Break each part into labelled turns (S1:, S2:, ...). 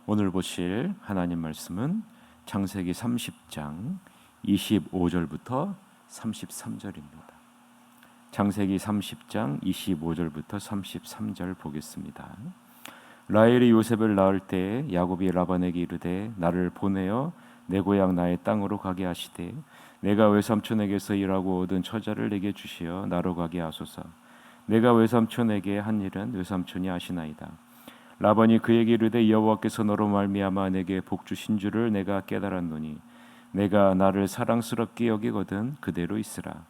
S1: 오늘 보실 하나님 말씀은 창세기 30장 25절부터 33절입니다. 창세기 30장 25절부터 33절 보겠습니다. 라헬이 요셉을 낳을 때 야곱이 라반에게 이르되 나를 보내어 내 고향 나의 땅으로 가게 하시되 내가 외삼촌에게서 일하고 얻은 처자를 내게 주시어 나로 가게 하소서. 내가 외삼촌에게 한 일은 외삼촌이 아시나이다. 라반이 그에게 이르되 여호와께서 너로 말미암아 내게 복 주신 줄을 내가 깨달았노니 내가 나를 사랑스럽게 여기거든 그대로 있으라.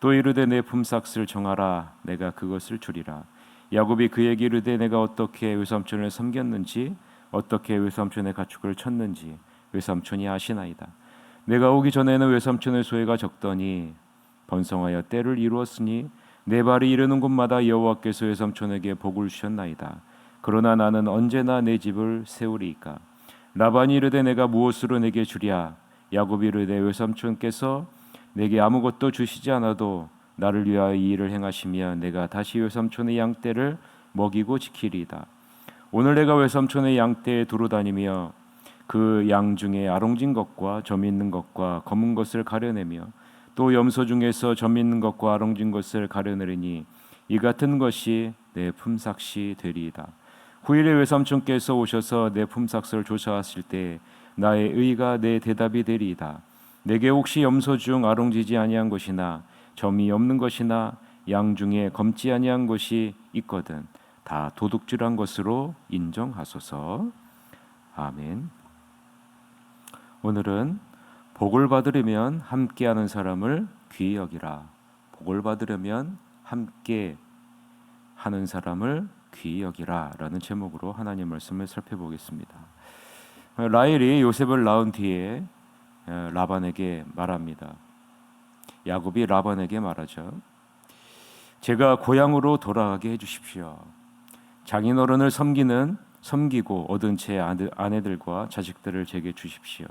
S1: 또 이르되 내 품삯을 정하라. 내가 그것을 주리라. 야곱이 그에게 이르되 내가 어떻게 외삼촌을 섬겼는지 어떻게 외삼촌의 가축을 쳤는지 외삼촌이 아시나이다. 내가 오기 전에는 외삼촌의 소외가 적더니 번성하여 때를 이루었으니 내 발이 이르는 곳마다 여호와께서 외삼촌에게 복을 주셨나이다. 그러나 나는 언제나 내 집을 세우리이까. 라반이 이르되 내가 무엇으로 내게 주랴. 야곱이 이르되 외삼촌께서 내게 아무것도 주시지 않아도 나를 위하여 이 일을 행하시면 내가 다시 외삼촌의 양떼를 먹이고 지키리이다. 오늘 내가 외삼촌의 양떼에 두루 다니며 그 양 중에 아롱진 것과 점 있는 것과 검은 것을 가려내며 또 염소 중에서 점 있는 것과 아롱진 것을 가려내리니 이 같은 것이 내 품삯이 되리이다. 후일에 외삼촌께서 오셔서 내 품삯을 조사하실 때 나의 의가 내 대답이 되리이다. 내게 혹시 염소 중 아롱지지 아니한 것이나 점이 없는 것이나 양 중에 검지 아니한 것이 있거든 다 도둑질한 것으로 인정하소서. 아멘. 오늘은 복을 받으려면 함께하는 사람을 귀히 여기라. 복을 받으려면 함께 하는 사람을 귀히 여기라 라는 제목으로 하나님 말씀을 살펴보겠습니다. 라헬이 요셉을 낳은 뒤에 라반에게 말합니다. 야곱이 라반에게 말하죠. 제가 고향으로 돌아가게 해주십시오. 장인어른을 섬기고 얻은 제 아내들과 자식들을 제게 주십시오.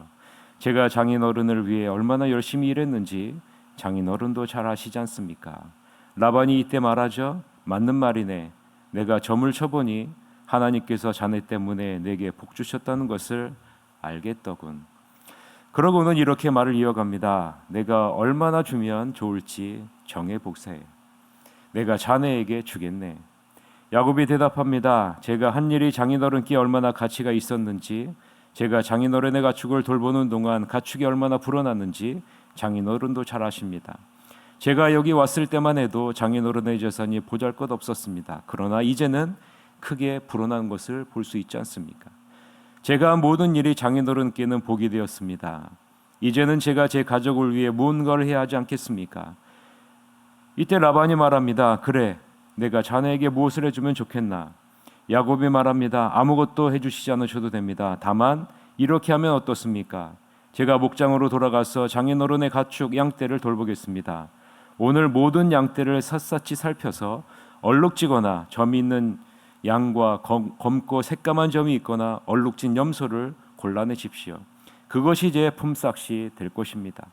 S1: 제가 장인어른을 위해 얼마나 열심히 일했는지 장인어른도 잘 아시지 않습니까? 라반이 이때 말하죠. 맞는 말이네. 내가 점을 쳐보니 하나님께서 자네 때문에 내게 복 주셨다는 것을 알겠더군. 그러고는 이렇게 말을 이어갑니다. 내가 얼마나 주면 좋을지 정해보세. 내가 자네에게 주겠네. 야곱이 대답합니다. 제가 한 일이 장인어른께 얼마나 가치가 있었는지, 제가 장인어른의 가축을 돌보는 동안 가축이 얼마나 불어났는지 장인어른도 잘 아십니다. 제가 여기 왔을 때만 해도 장인어른의 재산이 보잘것없었습니다. 그러나 이제는 크게 불어난 것을 볼 수 있지 않습니까? 제가 한 모든 일이 장인어른께는 복이 되었습니다. 이제는 제가 제 가족을 위해 무언가를 해야 하지 않겠습니까? 이때 라반이 말합니다. 그래, 내가 자네에게 무엇을 해주면 좋겠나? 야곱이 말합니다. 아무것도 해주시지 않으셔도 됩니다. 다만 이렇게 하면 어떻습니까? 제가 목장으로 돌아가서 장인어른의 가축 양떼를 돌보겠습니다. 오늘 모든 양떼를 샅샅이 살펴서 얼룩지거나 점이 있는 양과 검고 새까만 점이 있거나 얼룩진 염소를 골라내십시오. 그것이 제 품삯이 될 것입니다.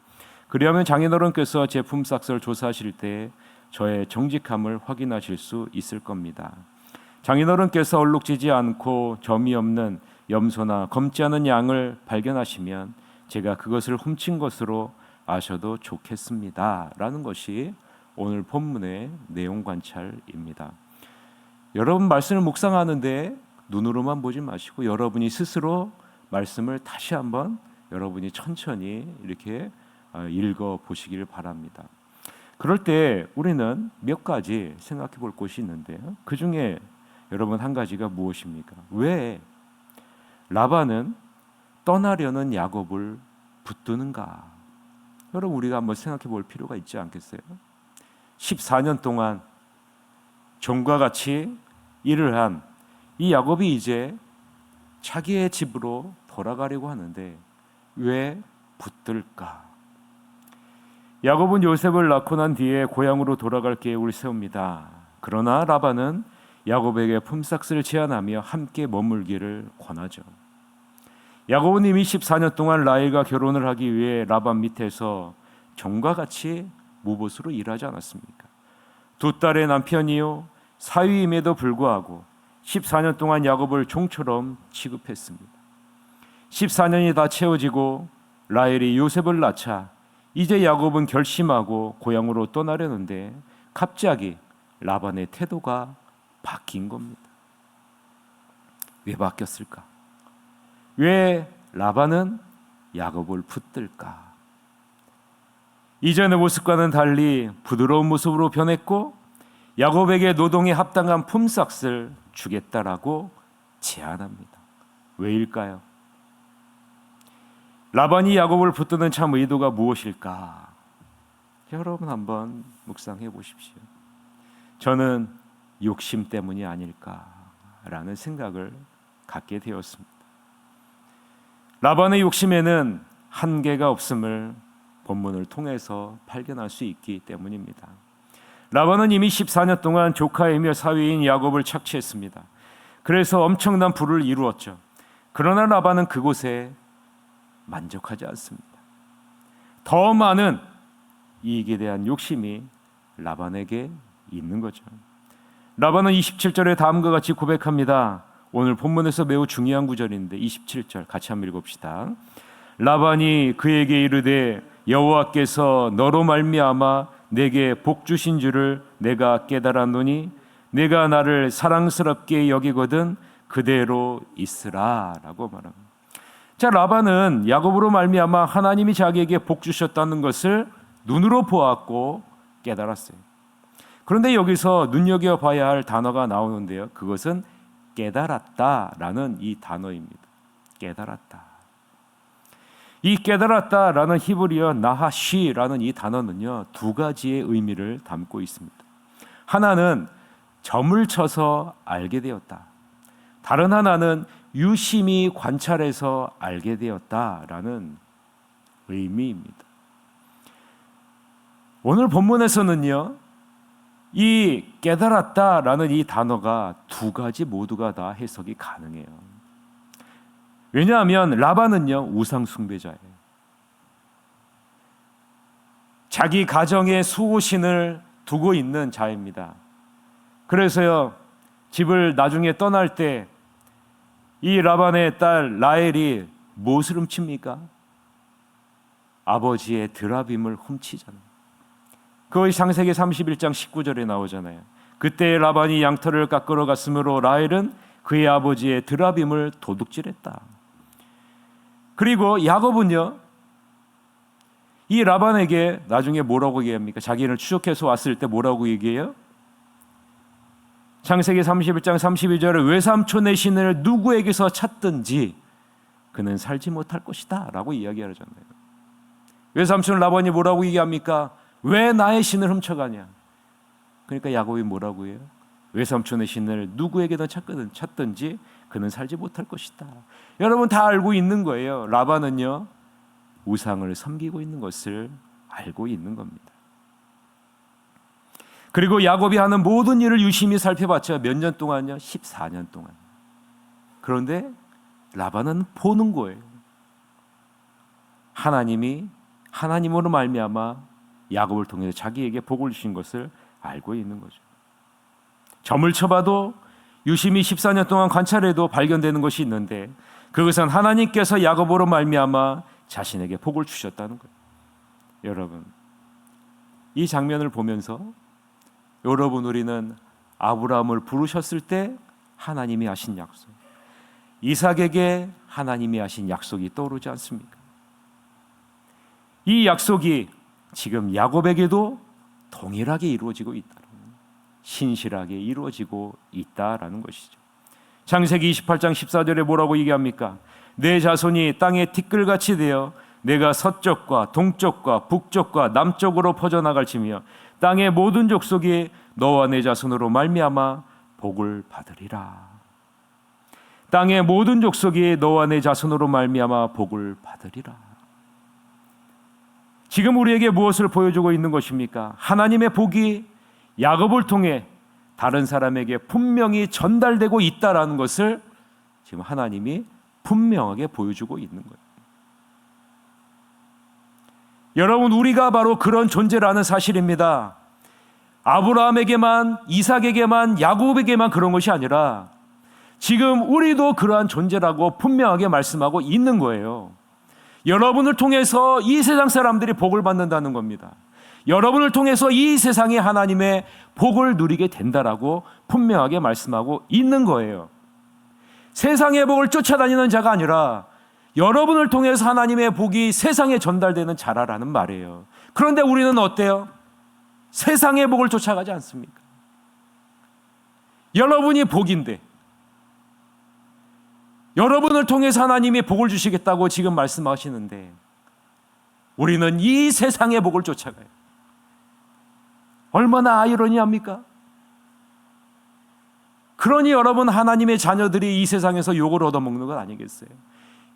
S1: 그리하면 장인어른께서 제 품삯을 조사하실 때 저의 정직함을 확인하실 수 있을 겁니다. 장인어른께서 얼룩지지 않고 점이 없는 염소나 검지 않은 양을 발견하시면 제가 그것을 훔친 것으로 아셔도 좋겠습니다. 라는 것이 오늘 본문의 내용 관찰입니다. 여러분 말씀을 묵상하는데 눈으로만 보지 마시고 여러분이 스스로 말씀을 다시 한번 여러분이 천천히 이렇게 읽어 보시길 바랍니다. 그럴 때 우리는 몇 가지 생각해 볼 것이 있는데요. 그 중에 여러분 한 가지가 무엇입니까? 왜 라반은 떠나려는 야곱을 붙드는가? 여러분 우리가 한번 생각해 볼 필요가 있지 않겠어요? 14년 동안 종과 같이 일을 한 이 야곱이 이제 자기의 집으로 돌아가려고 하는데 왜 붙들까? 야곱은 요셉을 낳고 난 뒤에 고향으로 돌아갈 계획을 세웁니다. 그러나 라반은 야곱에게 품삯을 제안하며 함께 머물기를 권하죠. 야곱은 이미 14년 동안 라헬과 결혼을 하기 위해 라반 밑에서 종과 같이 무보수로 일하지 않았습니까? 두 딸의 남편이요 사위임에도 불구하고 14년 동안 야곱을 종처럼 취급했습니다. 14년이 다 채워지고 라헬이 요셉을 낳자 이제 야곱은 결심하고 고향으로 떠나려는데 갑자기 라반의 태도가 바뀐 겁니다. 왜 바뀌었을까? 왜 라반은 야곱을 붙들까? 이전의 모습과는 달리 부드러운 모습으로 변했고 야곱에게 노동에 합당한 품삯을 주겠다라고 제안합니다. 왜일까요? 라반이 야곱을 붙드는 참 의도가 무엇일까? 여러분 한번 묵상해 보십시오. 저는 욕심 때문이 아닐까라는 생각을 갖게 되었습니다. 라반의 욕심에는 한계가 없음을 본문을 통해서 발견할 수 있기 때문입니다. 라반은 이미 14년 동안 조카이며 사위인 야곱을 착취했습니다. 그래서 엄청난 부를 이루었죠. 그러나 라반은 그곳에 만족하지 않습니다. 더 많은 이익에 대한 욕심이 라반에게 있는 거죠. 라반은 27절에 다음과 같이 고백합니다. 오늘 본문에서 매우 중요한 구절인데 27절 같이 한번 읽읍시다. 라반이 그에게 이르되 여호와께서 너로 말미암아 내게 복 주신 줄을 내가 깨달았노니 내가 나를 사랑스럽게 여기거든 그대로 있으라 라고 말합니다. 자, 라반은 야곱으로 말미암아 하나님이 자기에게 복 주셨다는 것을 눈으로 보았고 깨달았어요. 그런데 여기서 눈여겨봐야 할 단어가 나오는데요. 그것은 깨달았다라는 이 단어입니다. 깨달았다. 이 깨달았다라는 히브리어 나하시라는 이 단어는요, 두 가지의 의미를 담고 있습니다. 하나는 점을 쳐서 알게 되었다. 다른 하나는 유심히 관찰해서 알게 되었다라는 의미입니다. 오늘 본문에서는요, 이 깨달았다라는 이 단어가 두 가지 모두가 다 해석이 가능해요. 왜냐하면 라반은요, 우상 숭배자예요. 자기 가정에 수호신을 두고 있는 자입니다. 그래서요, 집을 나중에 떠날 때 이 라반의 딸 라헬이 무엇을 훔칩니까? 아버지의 드라빔을 훔치잖아요. 그것이 창세기 31장 19절에 나오잖아요. 그때 라반이 양털을 깎으러 갔으므로 라헬은 그의 아버지의 드라빔을 도둑질했다. 그리고 야곱은요, 이 라반에게 나중에 뭐라고 얘기합니까? 자기를 추적해서 왔을 때 뭐라고 얘기해요? 창세기 31장 32절에 외삼촌의 신을 누구에게서 찾든지 그는 살지 못할 것이다 라고 이야기하잖아요. 외삼촌 라반이 뭐라고 얘기합니까? 왜 나의 신을 훔쳐가냐? 그러니까 야곱이 뭐라고 해요? 외삼촌의 신을 누구에게든 찾든지 그는 살지 못할 것이다. 여러분 다 알고 있는 거예요. 라반은요, 우상을 섬기고 있는 것을 알고 있는 겁니다. 그리고 야곱이 하는 모든 일을 유심히 살펴봤죠. 몇 년 동안요? 14년 동안. 그런데 라반은 보는 거예요. 하나님이 하나님으로 말미암아 야곱을 통해서 자기에게 복을 주신 것을 알고 있는 거죠. 점을 쳐봐도 유심히 14년 동안 관찰해도 발견되는 것이 있는데 그것은 하나님께서 야곱으로 말미암아 자신에게 복을 주셨다는 거예요. 여러분, 이 장면을 보면서 여러분, 우리는 아브라함을 부르셨을 때 하나님이 하신 약속, 이삭에게 하나님이 하신 약속이 떠오르지 않습니까? 이 약속이 지금 야곱에게도 동일하게 이루어지고 있다, 신실하게 이루어지고 있다라는 것이죠. 창세기 28장 14절에 뭐라고 얘기합니까? 내 자손이 땅에 티끌같이 되어 내가 서쪽과 동쪽과 북쪽과 남쪽으로 퍼져나갈지며 땅의 모든 족속이 너와 내 자손으로 말미암아 복을 받으리라. 땅의 모든 족속이 너와 내 자손으로 말미암아 복을 받으리라. 지금 우리에게 무엇을 보여주고 있는 것입니까? 하나님의 복이 야곱을 통해 다른 사람에게 분명히 전달되고 있다라는 것을 지금 하나님이 분명하게 보여주고 있는 거예요. 여러분, 우리가 바로 그런 존재라는 사실입니다. 아브라함에게만, 이삭에게만, 야곱에게만 그런 것이 아니라 지금 우리도 그러한 존재라고 분명하게 말씀하고 있는 거예요. 여러분을 통해서 이 세상 사람들이 복을 받는다는 겁니다. 여러분을 통해서 이 세상에 하나님의 복을 누리게 된다라고 분명하게 말씀하고 있는 거예요. 세상의 복을 쫓아다니는 자가 아니라 여러분을 통해서 하나님의 복이 세상에 전달되는 자라라는 말이에요. 그런데 우리는 어때요? 세상의 복을 쫓아가지 않습니까? 여러분이 복인데, 여러분을 통해서 하나님이 복을 주시겠다고 지금 말씀하시는데 우리는 이 세상의 복을 쫓아가요. 얼마나 아이러니합니까? 그러니 여러분, 하나님의 자녀들이 이 세상에서 욕을 얻어먹는 것 아니겠어요?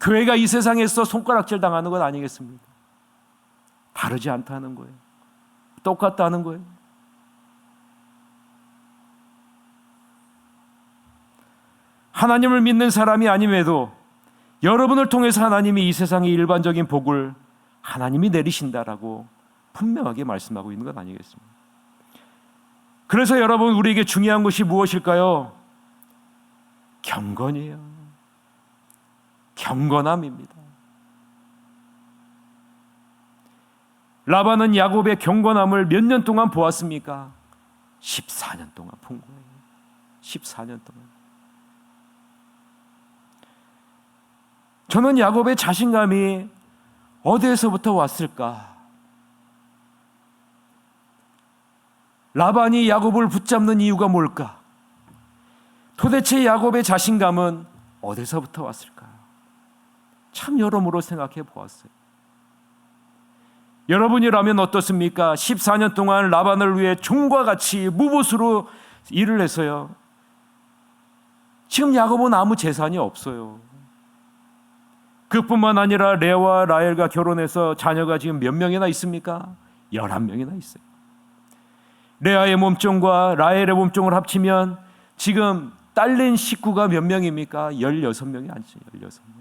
S1: 교회가 이 세상에서 손가락질 당하는 것 아니겠습니까? 다르지 않다는 거예요. 똑같다는 거예요. 하나님을 믿는 사람이 아님에도 여러분을 통해서 하나님이 이 세상의 일반적인 복을 하나님이 내리신다라고 분명하게 말씀하고 있는 것 아니겠습니까? 그래서 여러분, 우리에게 중요한 것이 무엇일까요? 경건이에요. 경건함입니다. 라반은 야곱의 경건함을 몇 년 동안 보았습니까? 14년 동안 본 거예요. 14년 동안. 저는 야곱의 자신감이 어디에서부터 왔을까? 라반이 야곱을 붙잡는 이유가 뭘까? 도대체 야곱의 자신감은 어디서부터 왔을까? 참 여러모로 생각해 보았어요. 여러분이라면 어떻습니까? 14년 동안 라반을 위해 종과 같이 무보수로 일을 해서요. 지금 야곱은 아무 재산이 없어요. 그뿐만 아니라 레아와 라헬과 결혼해서 자녀가 지금 몇 명이나 있습니까? 11명이나 있어요. 레아의 몸종과 라헬의 몸종을 합치면 지금 딸린 식구가 몇 명입니까? 16명이 아니죠. 16명.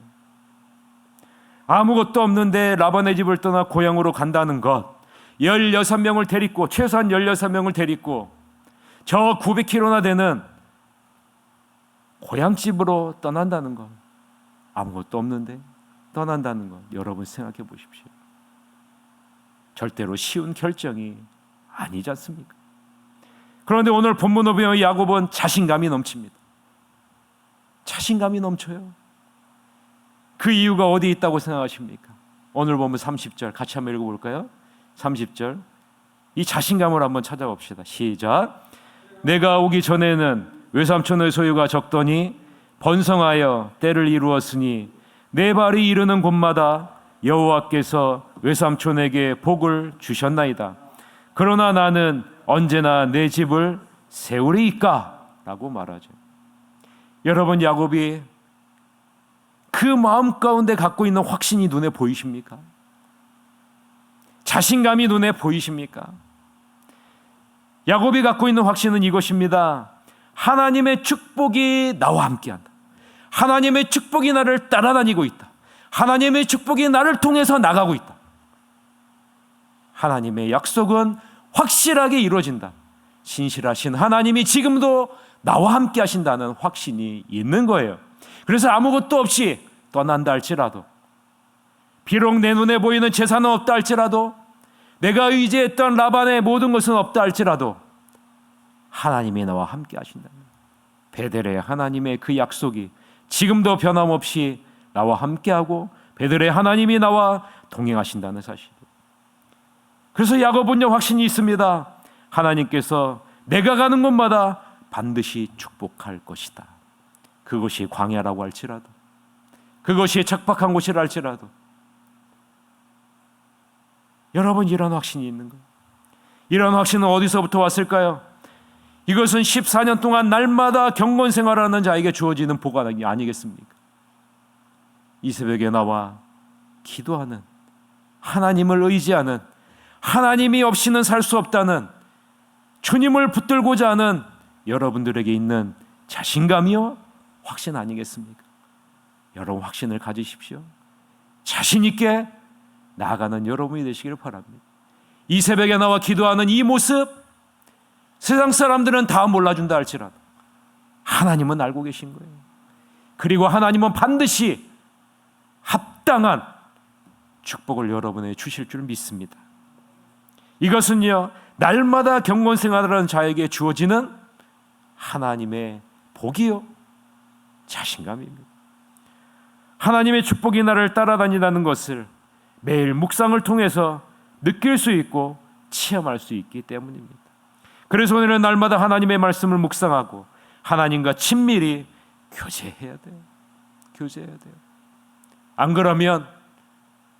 S1: 아무것도 없는데 라반의 집을 떠나 고향으로 간다는 것, 16명을 데리고, 최소한 16명을 데리고 저 900km나 되는 고향집으로 떠난다는 것, 아무것도 없는데 떠난다는 것, 여러분 생각해 보십시오. 절대로 쉬운 결정이 아니지 않습니까? 그런데 오늘 본문을 보면 야곱은 자신감이 넘칩니다. 자신감이 넘쳐요. 그 이유가 어디 있다고 생각하십니까? 오늘 보면 30절 같이 한번 읽어볼까요? 30절, 이 자신감을 한번 찾아봅시다. 시작. 내가 오기 전에는 외삼촌의 소유가 적더니 번성하여 때를 이루었으니 내 발이 이르는 곳마다 여호와께서 외삼촌에게 복을 주셨나이다. 그러나 나는 언제나 내 집을 세우리이까? 라고 말하죠. 여러분, 야곱이 그 마음 가운데 갖고 있는 확신이 눈에 보이십니까? 자신감이 눈에 보이십니까? 야곱이 갖고 있는 확신은 이것입니다. 하나님의 축복이 나와 함께한다. 하나님의 축복이 나를 따라다니고 있다. 하나님의 축복이 나를 통해서 나가고 있다. 하나님의 약속은 확실하게 이루어진다. 신실하신 하나님이 지금도 나와 함께 하신다는 확신이 있는 거예요. 그래서 아무것도 없이 떠난다 할지라도, 비록 내 눈에 보이는 재산은 없다 할지라도, 내가 의지했던 라반의 모든 것은 없다 할지라도 하나님이 나와 함께 하신다. 베델의 하나님의 그 약속이 지금도 변함없이 나와 함께하고 베델의 하나님이 나와 동행하신다는 사실. 그래서 야곱은요, 확신이 있습니다. 하나님께서 내가 가는 곳마다 반드시 축복할 것이다. 그것이 광야라고 할지라도, 그것이 척박한 곳이라 할지라도. 여러분, 이런 확신이 있는 거예요. 이런 확신은 어디서부터 왔을까요? 이것은 14년 동안 날마다 경건 생활하는 자에게 주어지는 복 아니겠습니까? 이 새벽에 나와 기도하는, 하나님을 의지하는, 하나님이 없이는 살 수 없다는, 주님을 붙들고자 하는 여러분들에게 있는 자신감이요, 확신 아니겠습니까? 여러분, 확신을 가지십시오. 자신 있게 나아가는 여러분이 되시기를 바랍니다. 이 새벽에 나와 기도하는 이 모습, 세상 사람들은 다 몰라준다 할지라도 하나님은 알고 계신 거예요. 그리고 하나님은 반드시 합당한 축복을 여러분에게 주실 줄 믿습니다. 이것은요, 날마다 경건생활하는 자에게 주어지는 하나님의 복이요, 자신감입니다. 하나님의 축복이 나를 따라다닌다는 것을 매일 묵상을 통해서 느낄 수 있고 체험할 수 있기 때문입니다. 그래서 오늘은 날마다 하나님의 말씀을 묵상하고 하나님과 친밀히 교제해야 돼요. 교제해야 돼요. 안 그러면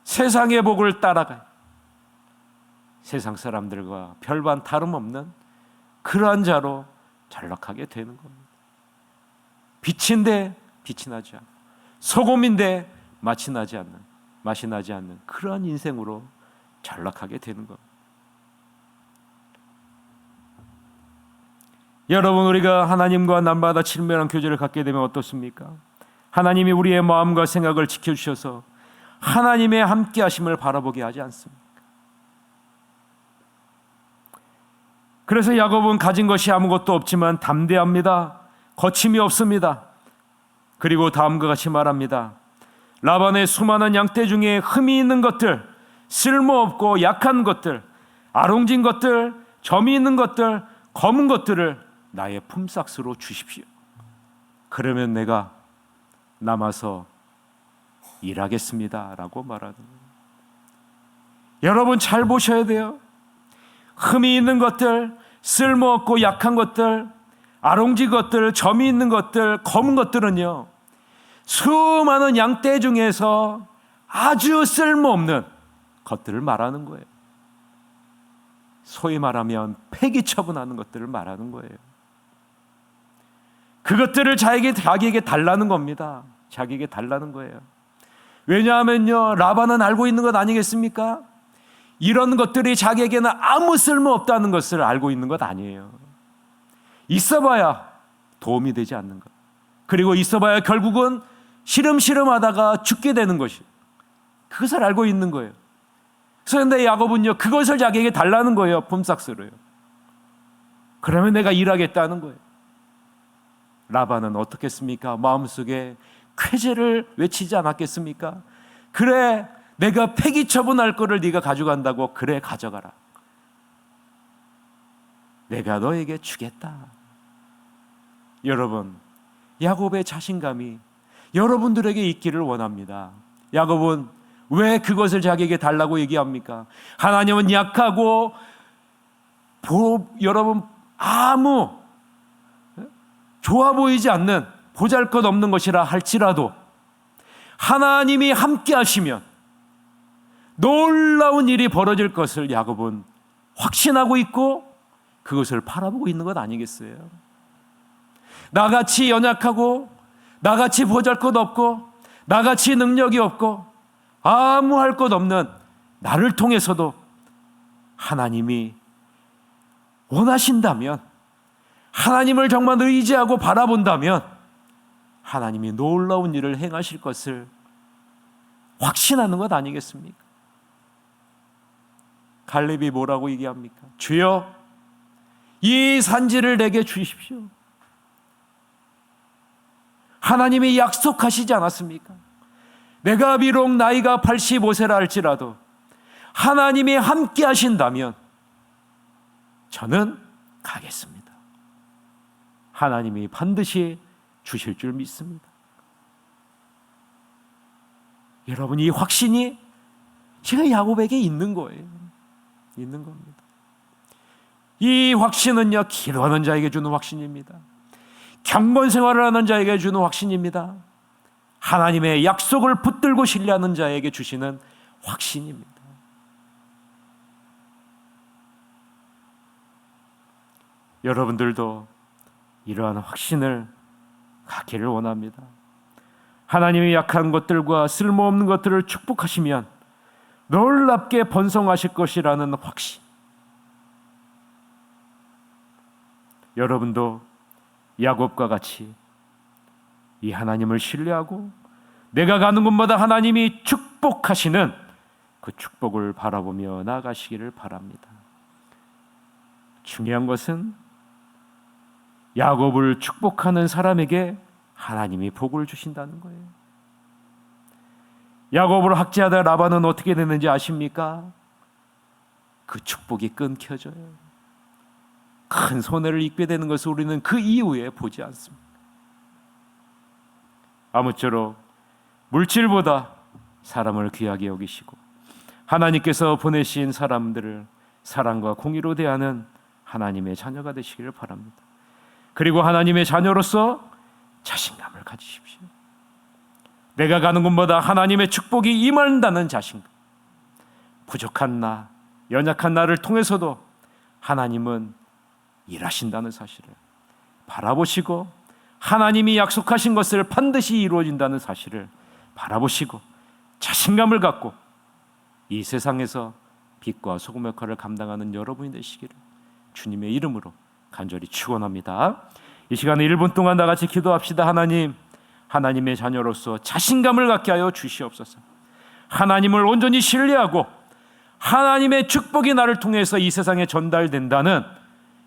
S1: 세상의 복을 따라가요. 세상 사람들과 별반 다름없는 그러한 자로 전락하게 되는 겁니다. 빛인데 빛이 나지 않고, 소금인데 맛이 나지 않는 그러한 인생으로 전락하게 되는 겁니다. 여러분, 우리가 하나님과 날마다 친밀한 교제를 갖게 되면 어떻습니까? 하나님이 우리의 마음과 생각을 지켜주셔서 하나님의 함께 하심을 바라보게 하지 않습니까? 그래서 야곱은 가진 것이 아무것도 없지만 담대합니다. 거침이 없습니다. 그리고 다음과 같이 말합니다. 라반의 수많은 양떼 중에 흠이 있는 것들, 쓸모없고 약한 것들, 아롱진 것들, 점이 있는 것들, 검은 것들을 나의 품삯으로 주십시오. 그러면 내가 남아서 일하겠습니다 라고 말하는 거예요. 여러분, 잘 보셔야 돼요. 흠이 있는 것들, 쓸모없고 약한 것들, 아롱지 것들, 점이 있는 것들, 검은 것들은요, 수많은 양떼 중에서 아주 쓸모없는 것들을 말하는 거예요. 소위 말하면 폐기 처분하는 것들을 말하는 거예요. 그것들을 자기에게 달라는 겁니다. 자기에게 달라는 거예요. 왜냐하면요, 라반은 알고 있는 것 아니겠습니까? 이런 것들이 자기에게는 아무 쓸모없다는 것을 알고 있는 것 아니에요. 있어봐야 도움이 되지 않는 것, 그리고 있어봐야 결국은 시름시름하다가 죽게 되는 것이, 그것을 알고 있는 거예요. 그런데 야곱은요, 그것을 자기에게 달라는 거예요. 품삯으로요. 그러면 내가 일하겠다는 거예요. 라반은 어떻겠습니까? 마음속에 쾌재를 외치지 않았겠습니까? 그래, 내가 폐기 처분할 거를 네가 가져간다고. 그래, 가져가라. 내가 너에게 주겠다. 여러분, 야곱의 자신감이 여러분들에게 있기를 원합니다. 야곱은 왜 그것을 자기에게 달라고 얘기합니까? 하나님은 약하고 여러분 아무 좋아 보이지 않는 보잘것없는 것이라 할지라도 하나님이 함께 하시면 놀라운 일이 벌어질 것을 야곱은 확신하고 있고 그것을 바라보고 있는 것 아니겠어요? 나같이 연약하고 나같이 보잘것없고 나같이 능력이 없고 아무 할 것 없는 나를 통해서도 하나님이 원하신다면, 하나님을 정말 의지하고 바라본다면 하나님이 놀라운 일을 행하실 것을 확신하는 것 아니겠습니까? 갈렙이 뭐라고 얘기합니까? 주여, 이 산지를 내게 주십시오. 하나님이 약속하시지 않았습니까? 내가 비록 나이가 85세라 할지라도 하나님이 함께 하신다면 저는 가겠습니다. 하나님이 반드시 주실 줄 믿습니다. 여러분, 이 확신이 제가 야곱에게 있는 거예요. 있는 겁니다. 이 확신은요, 기도하는 자에게 주는 확신입니다. 경건 생활을 하는 자에게 주는 확신입니다. 하나님의 약속을 붙들고 신뢰하는 자에게 주시는 확신입니다. 여러분들도 이러한 확신을 갖기를 원합니다. 하나님이 약한 것들과 쓸모없는 것들을 축복하시면 놀랍게 번성하실 것이라는 확신. 여러분도 야곱과 같이 이 하나님을 신뢰하고 내가 가는 곳마다 하나님이 축복하시는 그 축복을 바라보며 나아가시기를 바랍니다. 중요한 것은 야곱을 축복하는 사람에게 하나님이 복을 주신다는 거예요. 야곱을 학대하다 라반은 어떻게 됐는지 아십니까? 그 축복이 끊겨져요. 큰 손해를 입게 되는 것을 우리는 그 이후에 보지 않습니다. 아무쪼록 물질보다 사람을 귀하게 여기시고 하나님께서 보내신 사람들을 사랑과 공의로 대하는 하나님의 자녀가 되시기를 바랍니다. 그리고 하나님의 자녀로서 자신감을 가지십시오. 내가 가는 곳마다 하나님의 축복이 임한다는 자신감. 부족한 나, 연약한 나를 통해서도 하나님은 일하신다는 사실을 바라보시고 하나님이 약속하신 것을 반드시 이루어진다는 사실을 바라보시고 자신감을 갖고 이 세상에서 빛과 소금 역할을 감당하는 여러분이 되시기를 주님의 이름으로 간절히 축원합니다. 이 시간에 1분 동안 다 같이 기도합시다. 하나님, 하나님의 자녀로서 자신감을 갖게 하여 주시옵소서. 하나님을 온전히 신뢰하고 하나님의 축복이 나를 통해서 이 세상에 전달된다는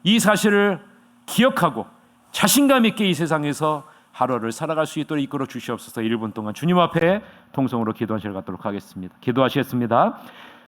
S1: 이 사실을 기억하고 자신감 있게 이 세상에서 하루를 살아갈 수 있도록 이끌어 주시옵소서. 1분 동안 주님 앞에 통성으로 기도하시러 가도록 하겠습니다. 기도하시겠습니다.